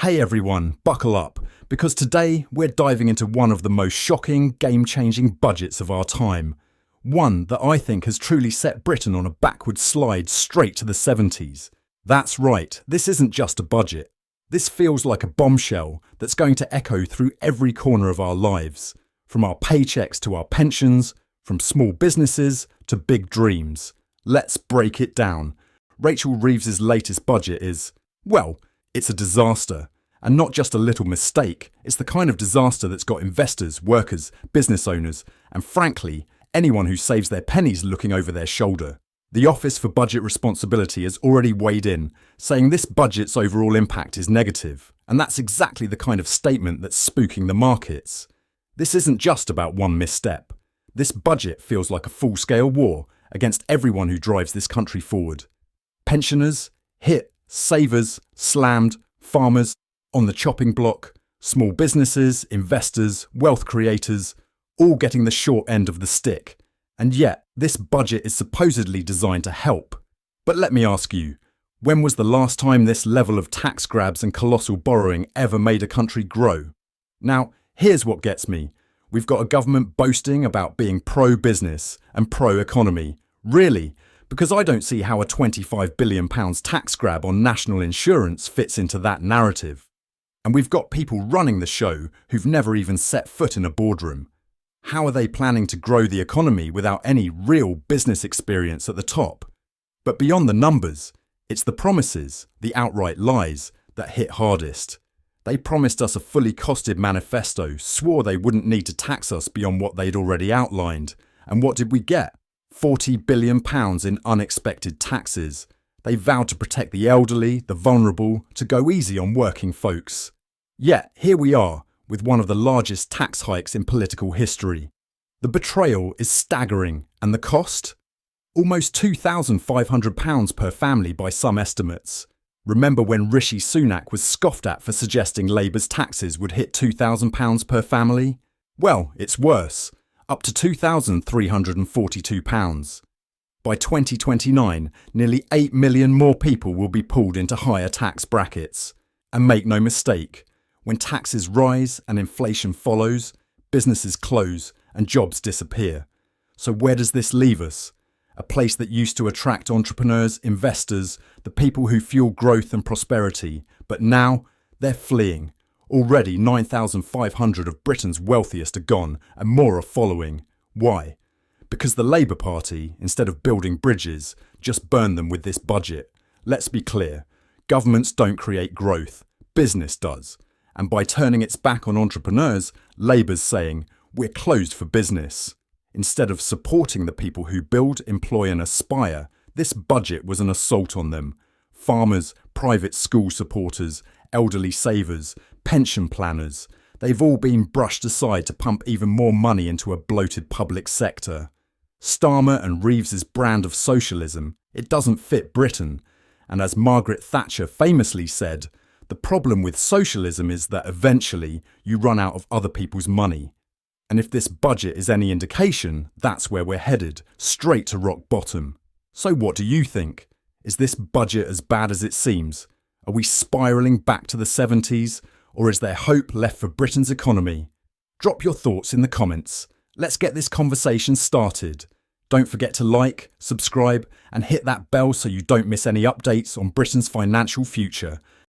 Hey everyone, buckle up, because today we're diving into one of the most shocking, game-changing budgets of our time. One that I think has truly set Britain on a backward slide straight to the 70s. That's right, this isn't just a budget. This feels like a bombshell that's going to echo through every corner of our lives. From our paychecks to our pensions, from small businesses to big dreams. Let's break it down. Rachel Reeves' latest budget is, well, it's a disaster. And not just a little mistake, it's the kind of disaster that's got investors, workers, business owners, and frankly, anyone who saves their pennies looking over their shoulder. The Office for Budget Responsibility has already weighed in, saying this budget's overall impact is negative, and that's exactly the kind of statement that's spooking the markets. This isn't just about one misstep. This budget feels like a full-scale war against everyone who drives this country forward. Pensioners, hit, savers, slammed, farmers, on the chopping block, small businesses, investors, wealth creators, all getting the short end of the stick. And yet, this budget is supposedly designed to help. But let me ask you, when was the last time this level of tax grabs and colossal borrowing ever made a country grow? Now, here's what gets me. We've got a government boasting about being pro-business and pro-economy. Really? Because I don't see how a £25 billion tax grab on national insurance fits into that narrative. And we've got people running the show who've never even set foot in a boardroom. How are they planning to grow the economy without any real business experience at the top? But beyond the numbers, it's the promises, the outright lies, that hit hardest. They promised us a fully costed manifesto, swore they wouldn't need to tax us beyond what they'd already outlined. And what did we get? £40 billion in unexpected taxes. They vowed to protect the elderly, the vulnerable, to go easy on working folks. Yet, here we are, with one of the largest tax hikes in political history. The betrayal is staggering, and the cost? Almost £2,500 per family by some estimates. Remember when Rishi Sunak was scoffed at for suggesting Labour's taxes would hit £2,000 per family? Well, it's worse. Up to £2,342. By 2029, nearly 8 million more people will be pulled into higher tax brackets. And make no mistake, when taxes rise and inflation follows, businesses close and jobs disappear. So where does this leave us? A place that used to attract entrepreneurs, investors, the people who fuel growth and prosperity, but now they're fleeing. Already 9,500 of Britain's wealthiest are gone and more are following. Why? Because the Labour Party, instead of building bridges, just burned them with this budget. Let's be clear, governments don't create growth, business does. And by turning its back on entrepreneurs, Labour's saying, we're closed for business. Instead of supporting the people who build, employ and aspire, this budget was an assault on them. Farmers, private school supporters, elderly savers, pension planners, they've all been brushed aside to pump even more money into a bloated public sector. Starmer and Reeves' brand of socialism, it doesn't fit Britain. And as Margaret Thatcher famously said, the problem with socialism is that eventually you run out of other people's money. And if this budget is any indication, that's where we're headed, straight to rock bottom. So what do you think? Is this budget as bad as it seems? Are we spiralling back to the 70s? Or is there hope left for Britain's economy? Drop your thoughts in the comments. Let's get this conversation started. Don't forget to like, subscribe, and hit that bell so you don't miss any updates on Britain's financial future.